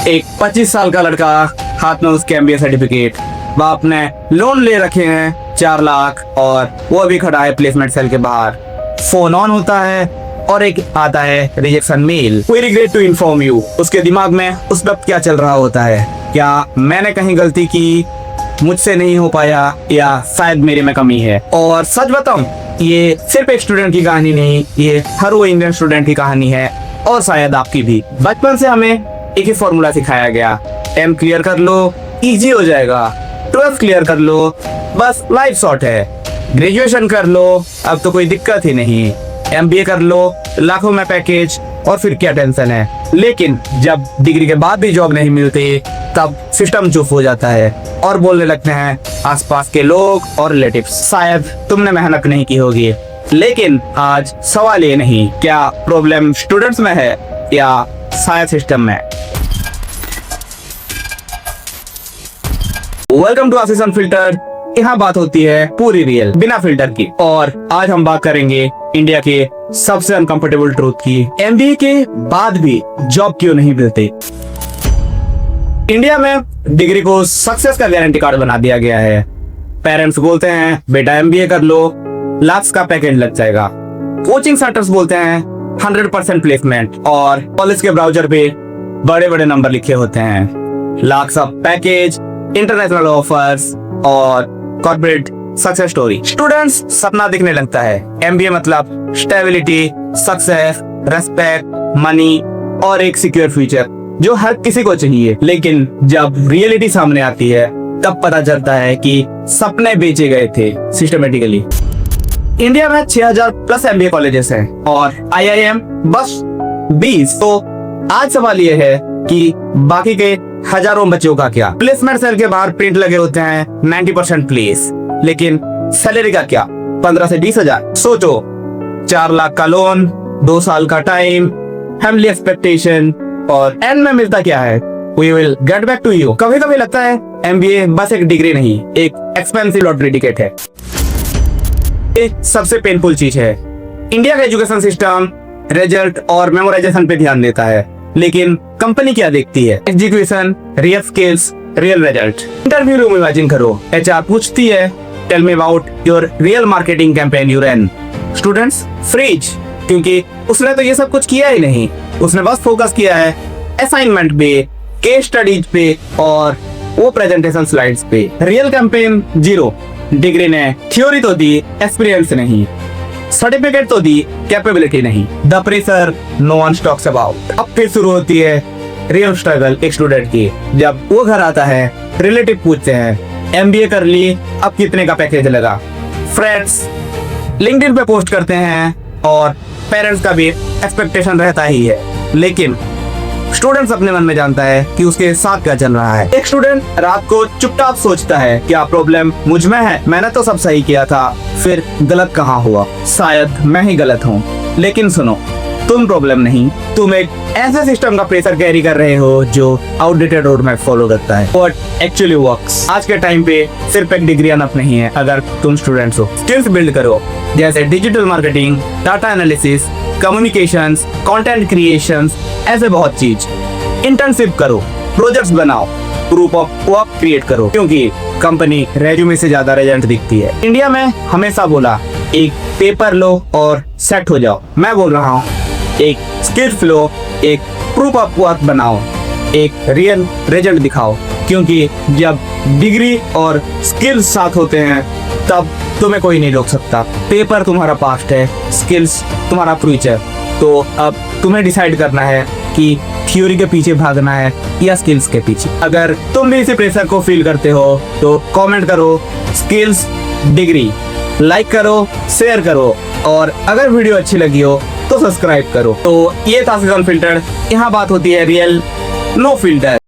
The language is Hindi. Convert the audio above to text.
एक 25 साल का लड़का, हाथ में उसके MBA सर्टिफिकेट, बाप ने लोन ले रखे हैं 4 लाख और वो भी खड़ा है प्लेसमेंट सेल के बाहर। फोन ऑन होता है और एक आता है rejection mail. We regret to inform you. उसके दिमाग में उस वक्त क्या चल रहा होता है? क्या मैंने कहीं गलती की, मुझसे नहीं हो पाया, या शायद मेरे में कमी है? और सच बताऊं, ये सिर्फ एक स्टूडेंट की कहानी नहीं, ये हर वो इंडियन स्टूडेंट की कहानी है और शायद आपकी भी। बचपन से हमें एक ही फॉर्मूला सिखाया गया, 10 क्लियर कर लो इजी हो जाएगा, 12 क्लियर कर लो बस लाइफ शॉर्ट है, ग्रेजुएशन कर लो अब तो कोई दिक्कत ही नहीं, MBA कर लो लाखों में पैकेज और फिर क्या टेंशन है। लेकिन जब डिग्री के बाद भी जॉब नहीं मिलती तब सिस्टम चुप हो जाता है और बोलने लगते हैं आसपास के लोग और रिलेटिव्स, शायद तुमने मेहनत नहीं की होगी। लेकिन आज सवाल ये नहीं क्या प्रॉब्लम स्टूडेंट्स में है या शायद सिस्टम में। Welcome to Ashish unfiltered. यहाँ बात होती है पूरी रियल, बिना फिल्टर की। और आज हम बात करेंगे इंडिया के सबसे अनकंफर्टेबल ट्रूथ की, MBA के बाद भी जॉब क्यों नहीं मिलते। इंडिया में डिग्री को सक्सेस का गारंटी कार्ड बना दिया गया है। पेरेंट्स बोलते हैं बेटा MBA कर लो, लाख्स का पैकेज लग जाएगा। कोचिंग सेंटर्स बोलते हैं 100% प्लेसमेंट, और कॉलेज के ब्राउचर पे बड़े बड़े नंबर लिखे होते हैं, lakhs of package, international offers और कॉर्पोरेट सक्सेस स्टोरी। स्टूडेंट्स सपना दिखने लगता है, MBA मतलब स्टेबिलिटी, सक्सेस, रेस्पेक्ट, मनी और एक सिक्योर फ्यूचर जो हर किसी को चाहिए। लेकिन जब रियलिटी सामने आती है तब पता चलता है कि सपने बेचे गए थे सिस्टमेटिकली। इंडिया में 6000 प्लस MBA कॉलेजेस हैं और IIM बस 20। तो आज सवाल ये है कि बाकी के हजारों बच्चों का क्या? प्लेसमेंट सेल के बाहर प्रिंट लगे होते हैं 90% प्लेस, लेकिन सैलरी का क्या? 15 से 20 हजार। सोचो, 4 लाख का लोन, 2 साल का टाइम, फैमिली एक्सपेक्टेशन, और एंड में मिलता क्या है? We will get back to you। कभी कभी लगता है MBA बस एक डिग्री नहीं, एक एक्सपेंसिव लॉटरी टिकट है। ये सबसे पेनफुल चीज है। इंडिया का एजुकेशन सिस्टम रिजल्ट और मेमोराइजेशन पे ध्यान देता है, लेकिन कंपनी क्या देखती है? Education, real skills, real result. Interview room imagine करो, HR पूछती है tell me about your real marketing campaign you run. Students freeze, क्योंकि उसने तो ये सब कुछ किया ही नहीं। उसने बस फोकस किया है असाइनमेंट पे, केस स्टडीज पे और वो प्रेजेंटेशन स्लाइड्स पे। Real campaign zero. डिग्री ने थ्योरी तो दी, एक्सपीरियंस नहीं। सर्टिफिकेट तो दी, कैपेबिलिटी नहीं। The pressure no one talks about. अब फिर शुरू होती है रियल स्ट्रगल एक स्टूडेंट की। जब वो घर आता है, रिलेटिव पूछते हैं MBA कर ली, अब कितने का पैकेज लगा? फ्रेंड्स लिंक्डइन पे पोस्ट करते हैं और पेरेंट्स का भी एक्सपेक्टेशन रहता ही है, लेकिन स्टूडेंट्स अपने मन में जानता है कि उसके साथ क्या चल रहा है। एक स्टूडेंट रात को चुपचाप सोचता है क्या प्रॉब्लम मुझ में है? मैंने तो सब सही किया था, फिर गलत कहाँ हुआ? शायद मैं ही गलत हूँ। लेकिन सुनो, तुम प्रॉब्लम नहीं, तुम एक ऐसे सिस्टम का प्रेशर कैरी कर रहे हो जो आउटडेटेड रोड मैप फॉलो करता है। What actually works. आज के टाइम पे सिर्फ एक डिग्री अनफ नहीं है अगर तुम स्टूडेंट्स हो। स्किल्स बिल्ड करो, जैसे digital marketing, data analysis, communications, content creations, ऐसे बहुत चीज। इंटर्नशिप करो, प्रोजेक्ट्स बनाओ, प्रूफ ऑफ वर्क क्रिएट करो, क्योंकि कंपनी रेज्यूमे से ज्यादा रिजल्ट दिखती है। इंडिया में हमेशा बोला एक पेपर लो और सेट हो जाओ। मैं बोल रहा हूँ एक स्किल्स लो, एक प्रूफ ऑफ वर्क बनाओ, एक रियल रिजल्ट दिखाओ, क्योंकि जब डिग्री और स्किल्स साथ होते हैं तब तुम्हें कोई नहीं रोक सकता। पेपर तुम्हारा पास्ट है, स्किल्स तुम्हारा फ्यूचर। तो अब तुम्हें डिसाइड करना है कि थ्योरी के पीछे भागना है या स्किल्स के पीछे। अगर तुम भी इसी प्रेशर को फील करते हो तो कमेंट करो स्किल्स डिग्री, लाइक करो, शेयर करो, और अगर वीडियो अच्छी लगी हो तो सब्सक्राइब करो। तो ये था आशीष अनफिल्टर्ड। यहाँ बात होती है रियल, नो फिल्टर।